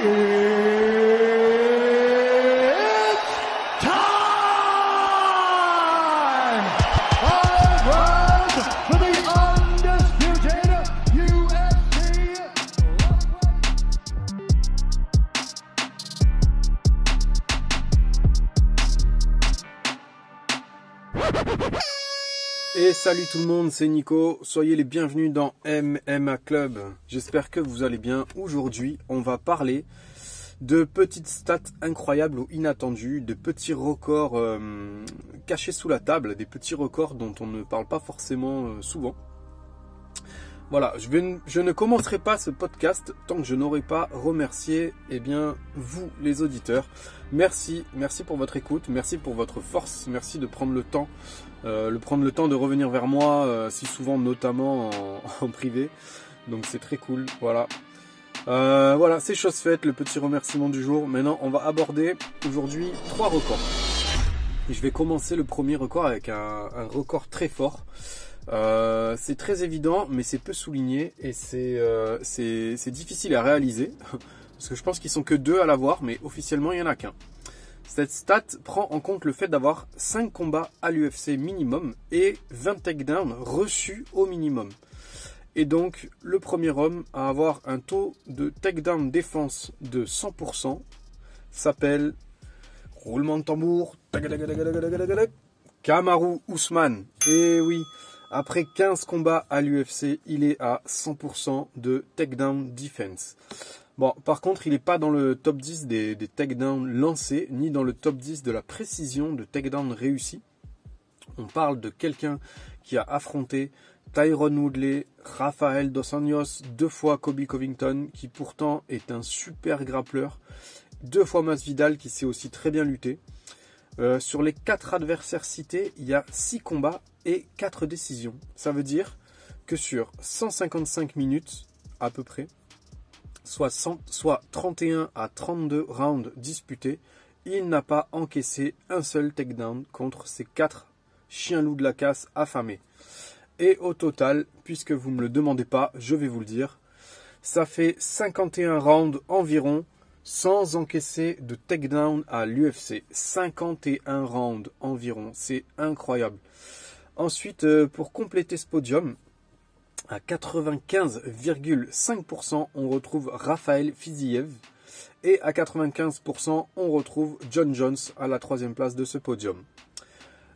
For the undisputed UFC. Et salut tout le monde, c'est Nico, soyez les bienvenus dans MMA Club. J'espère que vous allez bien. Aujourd'hui, on va parler de petites stats incroyables ou inattendues, de petits records cachés sous la table, des petits records dont on ne parle pas forcément souvent. Voilà, je ne commencerai pas ce podcast tant que je n'aurai pas remercié vous les auditeurs. Merci pour votre écoute, merci pour votre force, merci de prendre le temps de revenir vers moi si souvent, notamment en privé. Donc c'est très cool, voilà. Voilà, c'est chose faite, le petit remerciement du jour. Maintenant, on va aborder aujourd'hui 3 records. Et je vais commencer le premier record avec un record très fort. C'est très évident, mais c'est peu souligné et c'est difficile à réaliser. Parce que je pense qu'ils sont que 2 à l'avoir, mais officiellement, il n'y en a qu'un. Cette stat prend en compte le fait d'avoir 5 combats à l'UFC minimum et 20 takedowns reçus au minimum. Et donc, le premier homme à avoir un taux de takedown défense de 100% s'appelle, roulement de tambour, Kamaru Usman. Et oui, après 15 combats à l'UFC, il est à 100% de takedown defense. Bon, par contre, il n'est pas dans le top 10 des takedowns lancés, ni dans le top 10 de la précision de takedown réussi. On parle de quelqu'un qui a affronté Tyron Woodley, Rafael Dos Anjos, 2 fois Colby Covington, qui pourtant est un super grappleur, 2 fois Masvidal, qui sait aussi très bien lutter. Sur les 4 adversaires cités, il y a 6 combats et 4 décisions. Ça veut dire que sur 155 minutes à peu près, soit 31 à 32 rounds disputés, il n'a pas encaissé un seul takedown contre ces 4 chiens-loups de la casse affamés. Et au total, puisque vous ne me le demandez pas, je vais vous le dire, ça fait 51 rounds environ sans encaisser de takedown à l'UFC. 51 rounds environ, c'est incroyable. Ensuite, pour compléter ce podium, à 95,5%, on retrouve Rafael Fiziev. Et à 95%, on retrouve John Jones à la 3e place de ce podium.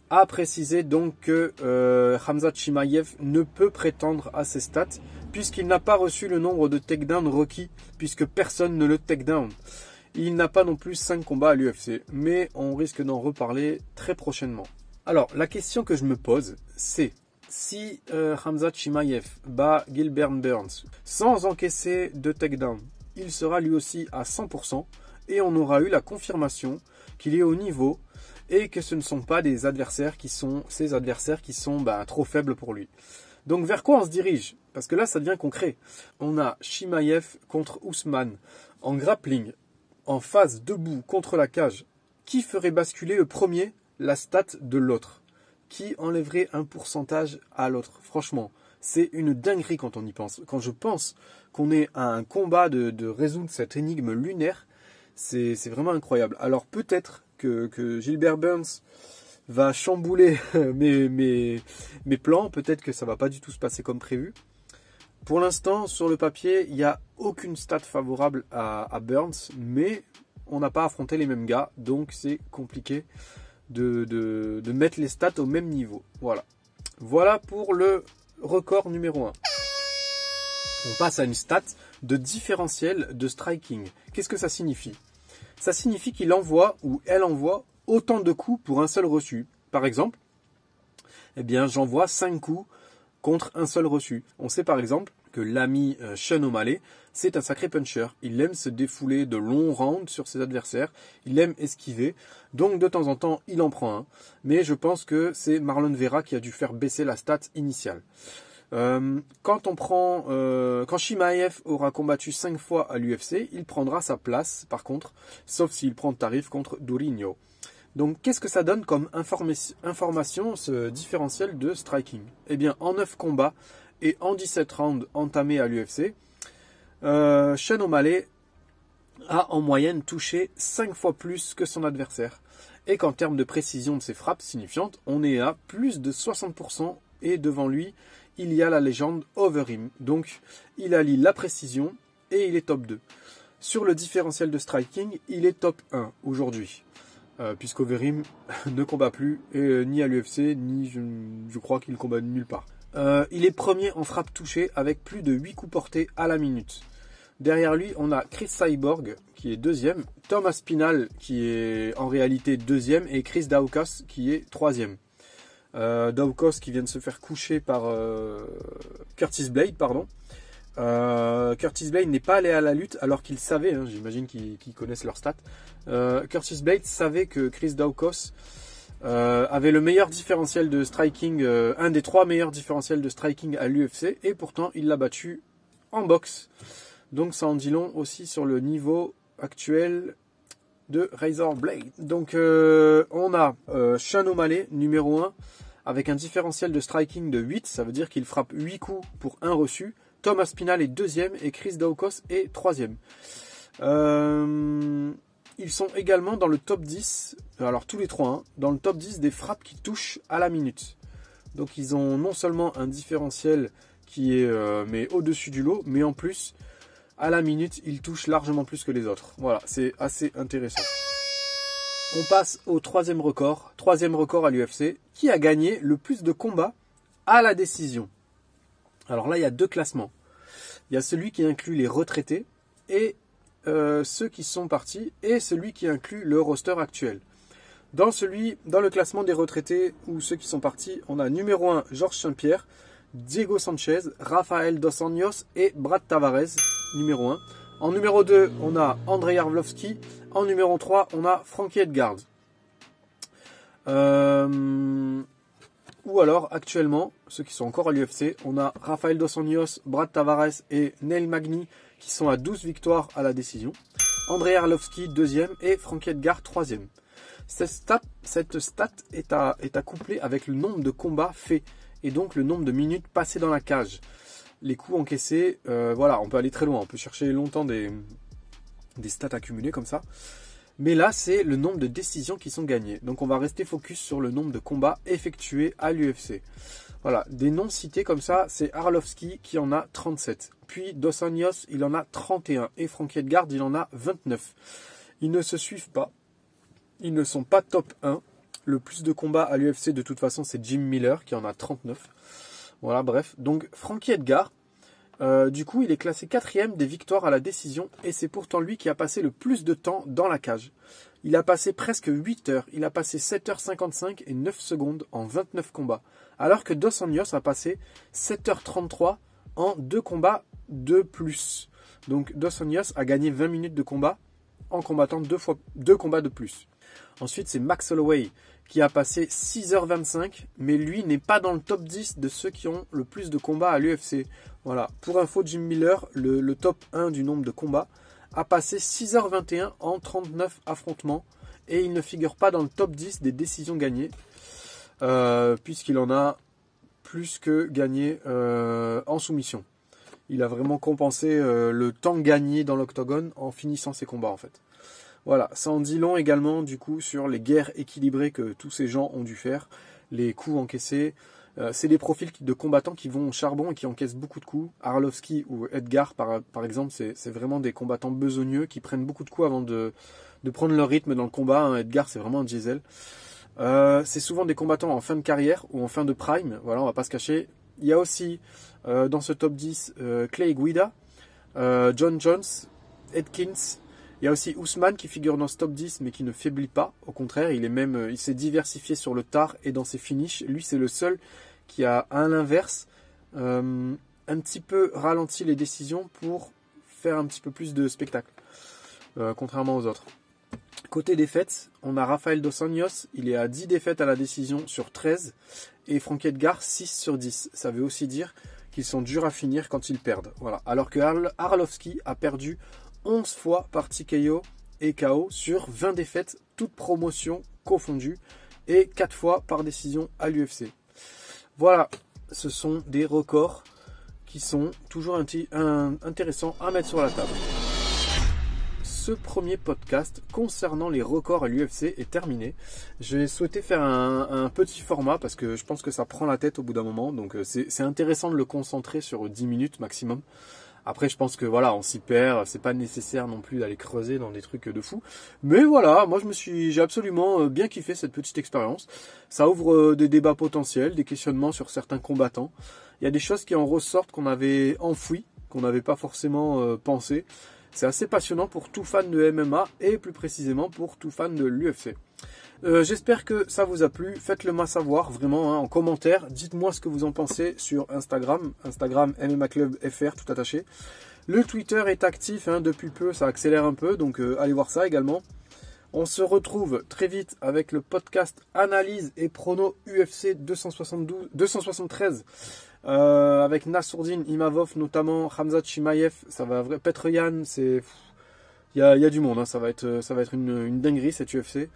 À préciser donc que Khamzat Chimaev ne peut prétendre à ces stats puisqu'il n'a pas reçu le nombre de takedowns requis puisque personne ne le takedown. Il n'a pas non plus 5 combats à l'UFC, mais on risque d'en reparler très prochainement. Alors, la question que je me pose, c'est si Khamzat Chimaev bat Gilbert Burns sans encaisser de takedown, il sera lui aussi à 100% et on aura eu la confirmation qu'il est au niveau et que ce ne sont pas des adversaires qui sont trop faibles pour lui. Donc vers quoi on se dirige? Parce que là ça devient concret. On a Chimaev contre Usman en grappling, en phase debout contre la cage. Qui ferait basculer le premier la stat de l'autre? Qui enlèverait un pourcentage à l'autre? Franchement, c'est une dinguerie quand on y pense. Quand je pense qu'on est à un combat de résoudre cette énigme lunaire, c'est vraiment incroyable. Alors peut-être que Gilbert Burns va chambouler mes plans. Peut-être que ça va pas du tout se passer comme prévu. Pour l'instant, sur le papier, il n'y a aucune stat favorable à Burns, mais on n'a pas affronté les mêmes gars, donc c'est compliqué de mettre les stats au même niveau. Voilà pour le record numéro 1. On passe à une stat de différentiel de striking. Qu'est-ce que ça signifie? Ça signifie qu'il envoie ou elle envoie autant de coups pour un seul reçu. Par exemple, j'envoie 5 coups contre un seul reçu. On sait par exemple que l'ami Sean O'Malley, c'est un sacré puncher. Il aime se défouler de longs rounds sur ses adversaires. Il aime esquiver. Donc de temps en temps, il en prend un. Mais je pense que c'est Marlon Vera qui a dû faire baisser la stat initiale. Quand Chimaev aura combattu 5 fois à l'UFC, il prendra sa place, par contre, sauf s'il prend tarif contre Durinho. Donc, qu'est-ce que ça donne comme information, ce différentiel de striking? En 9 combats et en 17 rounds entamés à l'UFC, Sean O'Malley a en moyenne touché 5 fois plus que son adversaire. Et qu'en termes de précision de ses frappes signifiantes, on est à plus de 60%. Et devant lui, il y a la légende Overeem. Donc, il allie la précision et il est top 2. Sur le différentiel de striking, il est top 1 aujourd'hui. Puisqu'Overeem ne combat plus, ni à l'UFC, ni je crois qu'il combat nulle part. Il est premier en frappe touchée avec plus de 8 coups portés à la minute. Derrière lui, on a Chris Cyborg qui est deuxième, Thomas Spinal qui est en réalité deuxième et Chris Daukaus qui est troisième. Daukaus qui vient de se faire coucher par Curtis Blade, pardon. Curtis Blade n'est pas allé à la lutte alors qu'il savait, hein, j'imagine qu'ils connaissent leurs stats. Curtis Blade savait que Chris Daukaus avait le meilleur différentiel de striking, un des 3 meilleurs différentiels de striking à l'UFC, et pourtant il l'a battu en boxe. Donc ça en dit long aussi sur le niveau actuel de Razor Blade. Donc on a Sean O'Malley, numéro 1, avec un différentiel de striking de 8, ça veut dire qu'il frappe 8 coups pour 1 reçu. Thomas Spinal est deuxième et Chris Daukaus est troisième. Ils sont également dans le top 10, alors tous les 3, hein, dans le top 10 des frappes qui touchent à la minute. Donc ils ont non seulement un différentiel qui est mais au-dessus du lot, mais en plus, à la minute, ils touchent largement plus que les autres. Voilà, c'est assez intéressant. On passe au troisième record à l'UFC, qui a gagné le plus de combats à la décision. Alors là, il y a 2 classements. Il y a celui qui inclut les retraités et ceux qui sont partis, et celui qui inclut le roster actuel. Dans le classement des retraités ou ceux qui sont partis, on a numéro 1 Georges Saint-Pierre, Diego Sanchez, Rafael Dos Anjos et Brad Tavares, numéro 1. En numéro 2, on a Andrei Arlovski. En numéro 3, on a Frankie Edgar. Ou alors, actuellement, ceux qui sont encore à l'UFC, on a Rafael Dos Anjos, Brad Tavares et Neil Magny qui sont à 12 victoires à la décision. Andrei Arlovski, 2e, et Frankie Edgar, 3e. Cette stat est à coupler avec le nombre de combats faits et donc le nombre de minutes passées dans la cage. Les coups encaissés, voilà, on peut aller très loin, on peut chercher longtemps des stats accumulées comme ça. Mais là, c'est le nombre de décisions qui sont gagnées. Donc on va rester focus sur le nombre de combats effectués à l'UFC. Voilà, des noms cités comme ça, c'est Arlovski qui en a 37. Puis Dos Anjos, il en a 31. Et Frankie Edgar, il en a 29. Ils ne se suivent pas. Ils ne sont pas top 1. Le plus de combats à l'UFC, de toute façon, c'est Jim Miller qui en a 39. Voilà, bref. Donc, Frankie Edgar, du coup, il est classé 4e des victoires à la décision. Et c'est pourtant lui qui a passé le plus de temps dans la cage. Il a passé presque 8 heures. Il a passé 7h55 et 9 secondes en 29 combats. Alors que Dos Anjos a passé 7h33 en 2 combats de plus. Donc, Dos Anjos a gagné 20 minutes de combat en combattant 2 combats de plus. Ensuite, c'est Max Holloway qui a passé 6h25, mais lui n'est pas dans le top 10 de ceux qui ont le plus de combats à l'UFC. Voilà. Pour info, Jim Miller, le top 1 du nombre de combats, a passé 6h21 en 39 affrontements et il ne figure pas dans le top 10 des décisions gagnées, puisqu'il en a plus que gagné en soumission. Il a vraiment compensé le temps gagné dans l'octogone en finissant ses combats en fait. Voilà, ça en dit long également du coup sur les guerres équilibrées que tous ces gens ont dû faire, les coups encaissés. C'est des profils de combattants qui vont au charbon et qui encaissent beaucoup de coups. Arlovski ou Edgar par exemple, c'est vraiment des combattants besogneux qui prennent beaucoup de coups avant de prendre leur rythme dans le combat. Hein. Edgar, c'est vraiment un diesel. C'est souvent des combattants en fin de carrière ou en fin de prime, voilà, on va pas se cacher. Il y a aussi dans ce top 10 Clay Guida, John Jones, Atkins. Il y a aussi Ousmane qui figure dans ce top 10 mais qui ne faiblit pas. Au contraire, il s'est diversifié sur le tard et dans ses finishes. Lui, c'est le seul qui a, à l'inverse, un petit peu ralenti les décisions pour faire un petit peu plus de spectacle, contrairement aux autres. Côté défaites, on a Rafael Dos Anjos, il est à 10 défaites à la décision sur 13 et Frankie Edgar 6 sur 10. Ça veut aussi dire qu'ils sont durs à finir quand ils perdent. Voilà. Alors que Arlovski a perdu 11 fois par TKO et KO sur 20 défaites, toutes promotions confondues, et 4 fois par décision à l'UFC. Voilà, ce sont des records qui sont toujours intéressants à mettre sur la table. ce premier podcast concernant les records à l'UFC est terminé. J'ai souhaité faire un petit format parce que je pense que ça prend la tête au bout d'un moment. Donc c'est intéressant de le concentrer sur 10 minutes maximum. Après, je pense que voilà, on s'y perd. C'est pas nécessaire non plus d'aller creuser dans des trucs de fou. Mais voilà, moi j'ai absolument bien kiffé cette petite expérience. Ça ouvre des débats potentiels, des questionnements sur certains combattants. Il y a des choses qui en ressortent qu'on avait enfouies, qu'on n'avait pas forcément pensé. C'est assez passionnant pour tout fan de MMA et plus précisément pour tout fan de l'UFC. J'espère que ça vous a plu. Faites-le moi savoir vraiment en commentaire. Dites-moi ce que vous en pensez sur Instagram MMA Club FR tout attaché. Le Twitter est actif depuis peu, ça accélère un peu, donc allez voir ça également. On se retrouve très vite avec le podcast Analyse et Prono UFC 273 avec Nassourdine Imavov notamment, Khamzat Chimaev, ça va Petroyan, il y a du monde, ça va être une dinguerie cette UFC.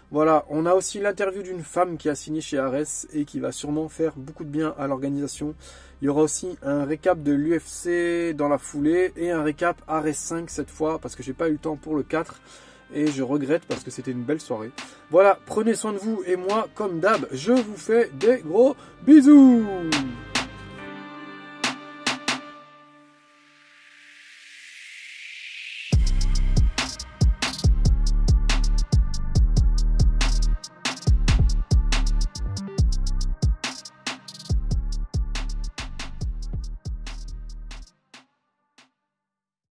Voilà, on a aussi l'interview d'une femme qui a signé chez Ares et qui va sûrement faire beaucoup de bien à l'organisation. Il y aura aussi un récap de l'UFC dans la foulée et un récap Ares 5 cette fois parce que j'ai pas eu le temps pour le 4 et je regrette parce que c'était une belle soirée. Voilà, prenez soin de vous et moi, comme d'hab, je vous fais des gros bisous.